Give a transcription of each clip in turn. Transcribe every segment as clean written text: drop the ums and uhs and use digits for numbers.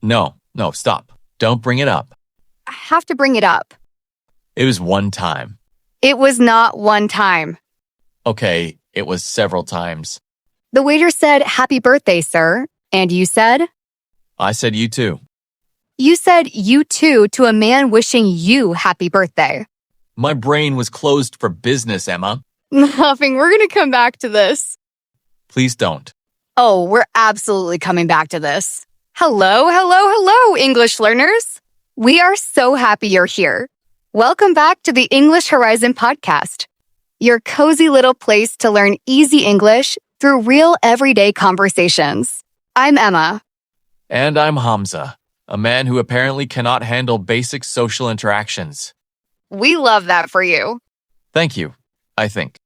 No, stop. Don't bring it up. I have to bring it up. It was one time. It was not one time. Okay, it was several times. The waiter said, "Happy birthday, sir." And you said? I said you too. You said you too to a man wishing you happy birthday. My brain was closed for business, Emma. Nothing. We're going to come back to this. Please don't. Oh, we're absolutely coming back to this. Hello, English learners. We are so happy you're here. Welcome back to the English Horizon podcast, your cozy little place to learn easy English through real everyday conversations. I'm Emma. And I'm Hamza, a man who apparently cannot handle basic social interactions. We love that for you. Thank you, I think.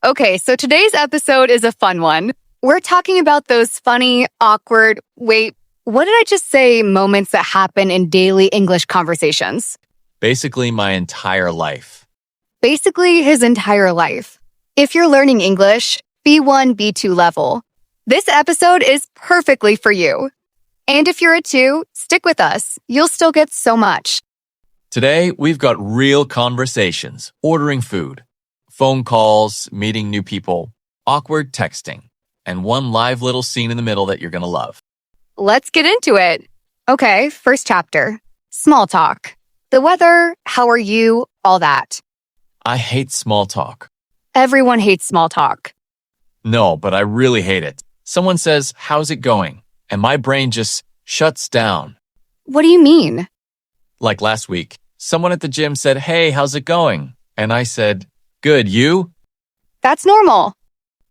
Okay, so today's episode is a fun one. We're talking about those funny, awkward, what did I just say, moments that happen in daily English conversations? Basically, my entire life. Basically, his entire life. If you're learning English, B1-B2 level, this episode is perfectly for you. And if you're a 2, stick with us. You'll still get so much. Today, we've got real conversations, ordering food, phone calls, meeting new people, awkward texting, and one live little scene in the middle that you're going to love. Let's get into it. Okay, first chapter. Small talk. The weather, how are you, all that. I hate small talk. Everyone hates small talk. No, but I really hate it. Someone says, "How's it going?" And my brain just shuts down. What do you mean? Like last week, someone at the gym said, "Hey, how's it going?" And I said, "Good, you?" That's normal.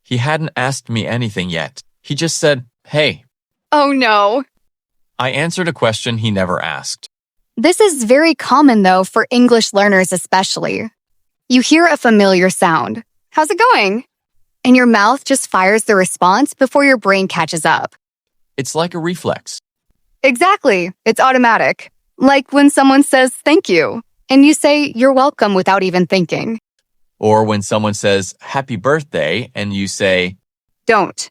He hadn't asked me anything yet. He just said, "Hey." Oh no. I answered a question he never asked. This is very common though for English learners especially. You hear a familiar sound. How's it going? And your mouth just fires the response before your brain catches up. It's like a reflex. Exactly. It's automatic. Like when someone says thank you, and you say you're welcome without even thinking. Or when someone says happy birthday, and you say, Don't.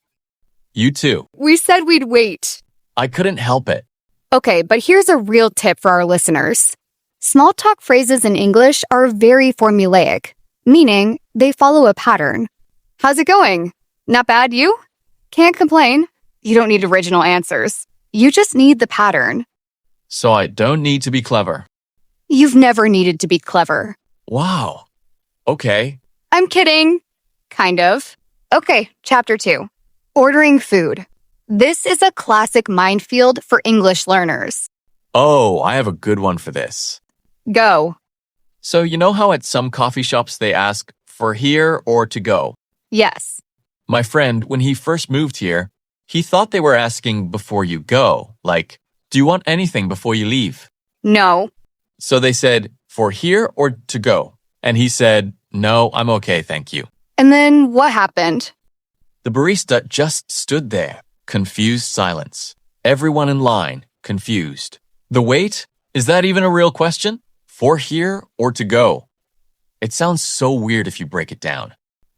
You too. We said we'd wait. I couldn't help it. Okay, but here's a real tip for our listeners. Small talk phrases in English are very formulaic, meaning they follow a pattern. How's it going? Not bad, you? Can't complain. You don't need original answers. You just need the pattern. So I don't need to be clever. You've never needed to be clever. Wow. Okay. I'm kidding. Kind of. Okay, chapter 2. Ordering food. This is a classic minefield for English learners. Oh, I have a good one for this. Go. So you know how at some coffee shops they ask for here or to go? Yes. My friend, when he first moved here, he thought they were asking before you go, like, do you want anything before you leave? No. So they said, for here or to go? And he said, no, I'm okay, thank you. And then what happened? The barista just stood there, confused silence. Everyone in line, confused. The wait? Is that even a real question? For here or to go? It sounds so weird if you break it down.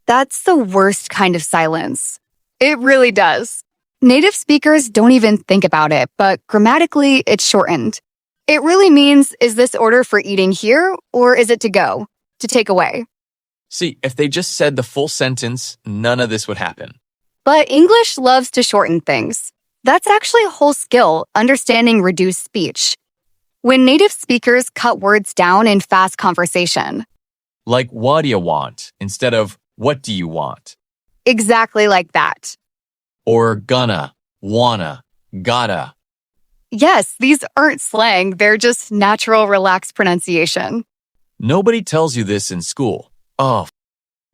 That's the worst kind of silence. It really does. Native speakers don't even think about it, but grammatically, it's shortened. It really means, is this order for eating here or is it to go, to take away? See, if they just said the full sentence, none of this would happen. But English loves to shorten things. That's actually a whole skill, understanding reduced speech. When native speakers cut words down in fast conversation. Like, what do you want? Instead of, what do you want? Exactly like that. Or gonna, wanna, gotta. Yes, these aren't slang. They're just natural, relaxed pronunciation. Nobody tells you this in school. Oh.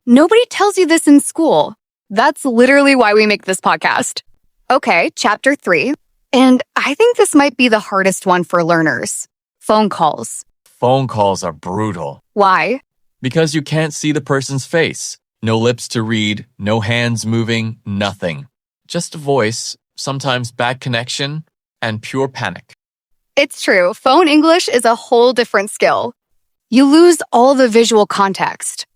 Nobody tells you this in school. That's literally why we make this podcast. Okay, chapter 3. And I think this might be the hardest one for learners. Phone calls. Phone calls are brutal. Why? Because you can't see the person's face. No lips to read, no hands moving, nothing. Just a voice, sometimes bad connection, and pure panic. It's true. Phone English is a whole different skill. You lose all the visual context.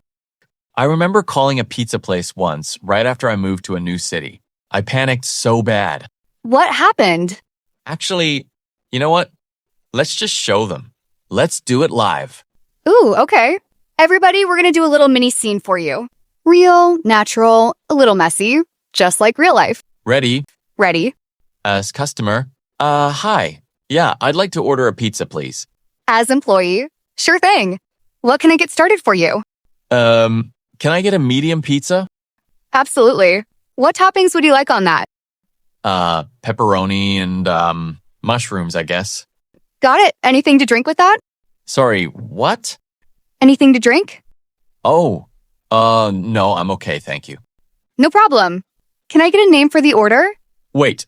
I remember calling a pizza place once, right after I moved to a new city. I panicked so bad. What happened? Actually, You know what? Let's just show them. Let's do it live. Ooh, okay. Everybody, we're going to do a little mini scene for you. Real, natural, a little messy, just like real life. Ready? Ready? As customer. Hi. Yeah, I'd like to order a pizza, please. As employee. Sure thing. What can I get started for you? Can I get a medium pizza? Absolutely. What toppings would you like on that? Pepperoni and, mushrooms, I guess. Got it. Anything to drink with that? Sorry, what? Anything to drink? Oh, no, I'm okay, thank you. No problem. Can I get a name for the order? Wait,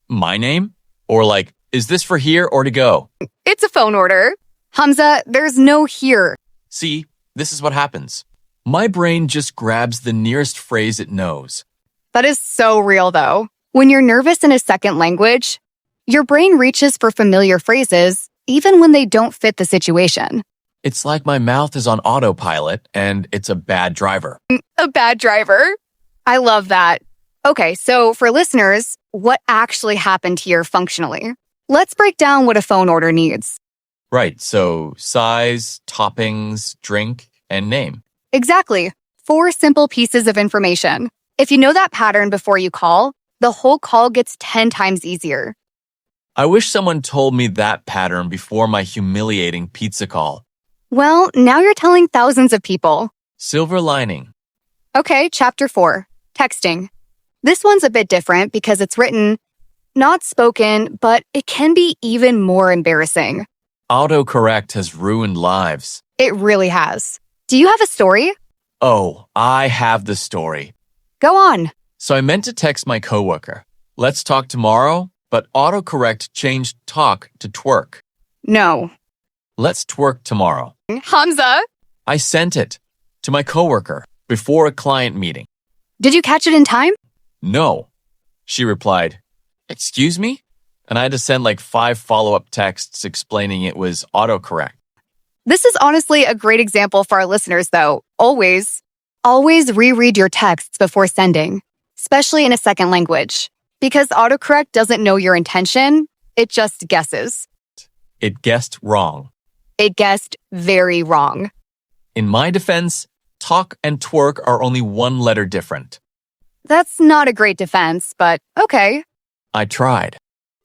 my name? Or like, is this for here or to go? It's a phone order. Hamza, there's no here. See, this is what happens. My brain just grabs the nearest phrase it knows. That is so real, though. When you're nervous in a second language, your brain reaches for familiar phrases, even when they don't fit the situation. It's like my mouth is on autopilot and it's a bad driver. A bad driver? I love that. Okay, so for listeners, what actually happened here functionally? Let's break down what a phone order needs. Right, so size, toppings, drink, and name. Exactly. 4 simple pieces of information. If you know that pattern before you call, the whole call gets 10 times easier. I wish someone told me that pattern before my humiliating pizza call. Well, now you're telling thousands of people. Silver lining. Okay, chapter 4, texting. This one's a bit different because it's written, not spoken, but it can be even more embarrassing. Autocorrect has ruined lives. It really has. Do you have a story? Oh, I have the story. Go on. So I meant to text my coworker. Let's talk tomorrow, but autocorrect changed talk to twerk. No. Let's twerk tomorrow. Hamza? I sent it to my coworker before a client meeting. Did you catch it in time? No. She replied, excuse me? And I had to send like 5 follow-up texts explaining it was autocorrect. This is honestly a great example for our listeners, though. Always reread your texts before sending, especially in a second language. Because autocorrect doesn't know your intention, it just guesses. It guessed wrong. It guessed very wrong. In my defense, talk and twerk are only 1 letter different. That's not a great defense, but okay. I tried.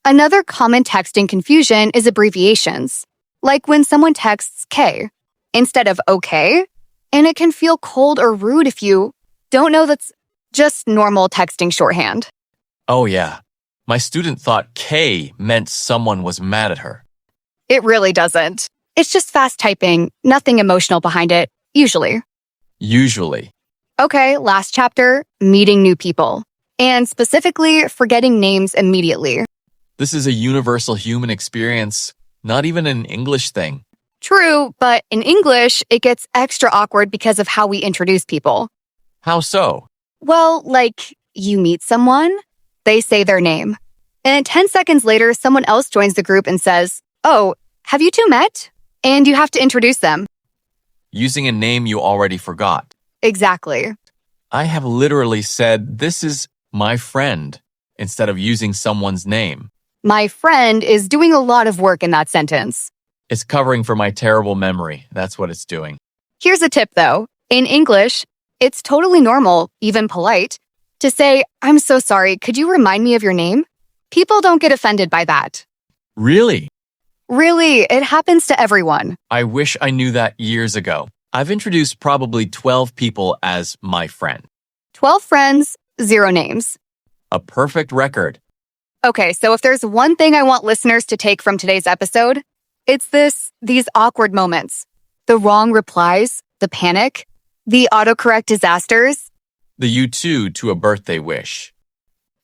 Another common texting confusion is abbreviations, like when someone texts K instead of OK, and it can feel cold or rude if you don't know that's just normal texting shorthand. Oh yeah, my student thought K meant someone was mad at her. It really doesn't. It's just fast typing, nothing emotional behind it, usually. Usually. Okay, last chapter, meeting new people. And specifically, forgetting names immediately. This is a universal human experience, not even an English thing. True, but in English, it gets extra awkward because of how we introduce people. How so? Well, like, you meet someone, they say their name. And 10 seconds later, someone else joins the group and says, oh, have you two met? And you have to introduce them. Using a name you already forgot. Exactly. I have literally said, this is my friend, instead of using someone's name. My friend is doing a lot of work in that sentence. It's covering for my terrible memory. That's what it's doing. Here's a tip, though. In English, it's totally normal, even polite, to say, I'm so sorry, could you remind me of your name? People don't get offended by that. Really? Really, it happens to everyone. I wish I knew that years ago. I've introduced probably 12 people as my friend. 12 friends, 0 names. A perfect record. Okay, so if there's one thing I want listeners to take from today's episode, it's these awkward moments. The wrong replies, the panic, the autocorrect disasters. The you too to a birthday wish.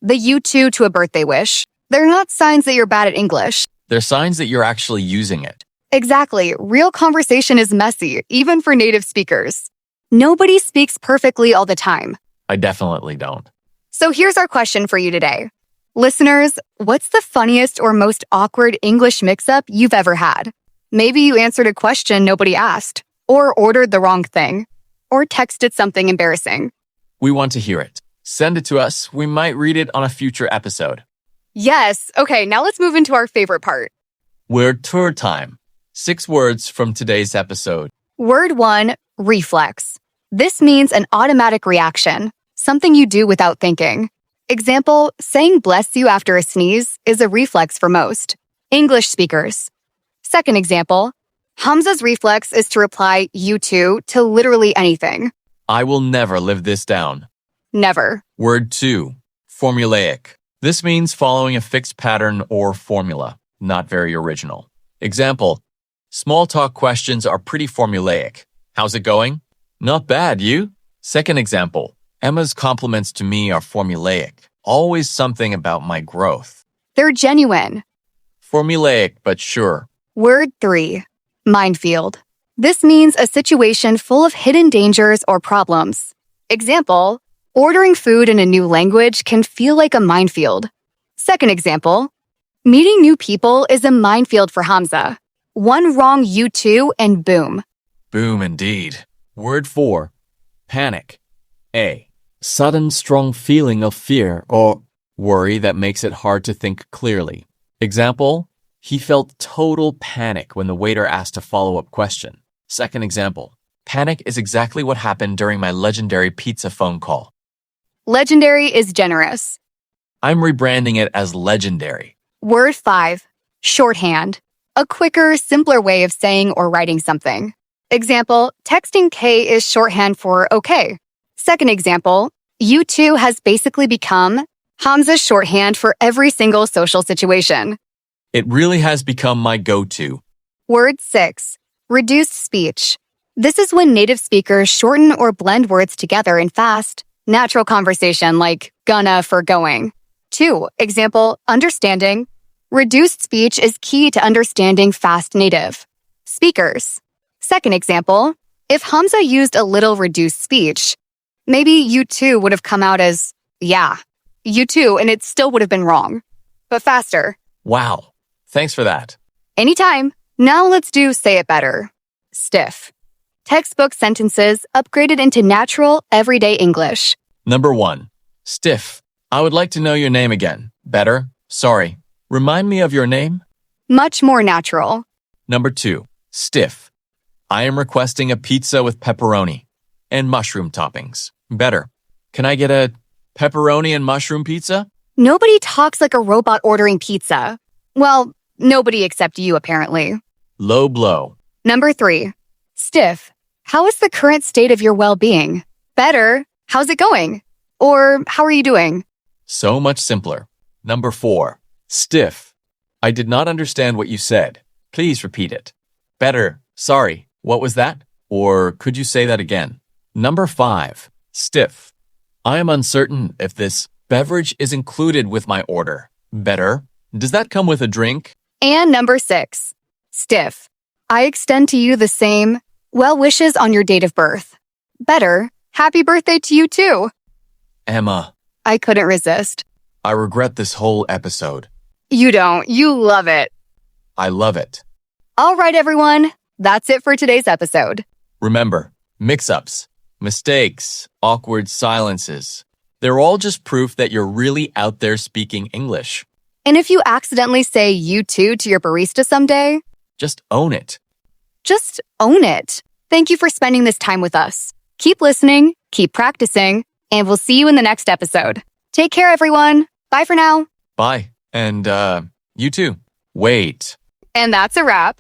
The you too to a birthday wish. They're not signs that you're bad at English. They're signs that you're actually using it. Exactly. Real conversation is messy, even for native speakers. Nobody speaks perfectly all the time. I definitely don't. So here's our question for you today. Listeners, what's the funniest or most awkward English mix-up you've ever had? Maybe you answered a question nobody asked, or ordered the wrong thing, or texted something embarrassing. We want to hear it. Send it to us. We might read it on a future episode. Yes. Okay, now let's move into our favorite part. We're tour time. 6 words from today's episode. Word 1, reflex. This means an automatic reaction, something you do without thinking. Example, saying bless you after a sneeze is a reflex for most English speakers. Second example, Hamza's reflex is to reply you too to literally anything. I will never live this down. Never. Word 2, formulaic. This means following a fixed pattern or formula, not very original. Example, small talk questions are pretty formulaic. How's it going? Not bad, you? Second example, Emma's compliments to me are formulaic. Always something about my growth. They're genuine. Formulaic, but sure. Word 3, minefield. This means a situation full of hidden dangers or problems. Example, ordering food in a new language can feel like a minefield. Second example, meeting new people is a minefield for Hamza. One wrong you too and boom. Boom indeed. Word 4, panic. A, sudden strong feeling of fear or worry that makes it hard to think clearly. Example, he felt total panic when the waiter asked a follow-up question. Second example, panic is exactly what happened during my legendary pizza phone call. Legendary is generous. I'm rebranding it as legendary. Word 5, shorthand. A quicker, simpler way of saying or writing something. Example, texting K is shorthand for okay. Second example, you too has basically become Hamza's shorthand for every single social situation. It really has become my go-to. Word 6, reduced speech. This is when native speakers shorten or blend words together in fast, natural conversation like gonna for going. 2, example, understanding. Reduced speech is key to understanding fast native speakers. Second example, if Hamza used a little reduced speech, maybe you too would have come out as, yeah, you too, and it still would have been wrong. But faster. Wow. Thanks for that. Anytime. Now let's do say it better. Stiff. Textbook sentences upgraded into natural, everyday English. Number 1, stiff. I would like to know your name again. Better. Sorry. Remind me of your name. Much more natural. Number 2, stiff. I am requesting a pizza with pepperoni and mushroom toppings. Better. Can I get a pepperoni and mushroom pizza? Nobody talks like a robot ordering pizza. Well, nobody except you, apparently. Low blow. Number 3, stiff. How is the current state of your well-being? Better. How's it going? Or how are you doing? So much simpler. Number 4, stiff. I did not understand what you said. Please repeat it. Better. Sorry. What was that? Or could you say that again? Number 5, stiff. I am uncertain if this beverage is included with my order. Better. Does that come with a drink? And number 6, stiff. I extend to you the same well wishes on your date of birth. Better. Happy birthday to you too. Emma, I couldn't resist. I regret this whole episode. You don't. You love it. I love it. All right, everyone. That's it for today's episode. Remember, mix-ups, mistakes, awkward silences. They're all just proof that you're really out there speaking English. And if you accidentally say you too to your barista someday, Just own it. just own it. Thank you for spending this time with us. Keep listening, keep practicing, and we'll see you in the next episode. Take care, everyone. Bye for now. Bye. And, you too. Wait. And that's a wrap.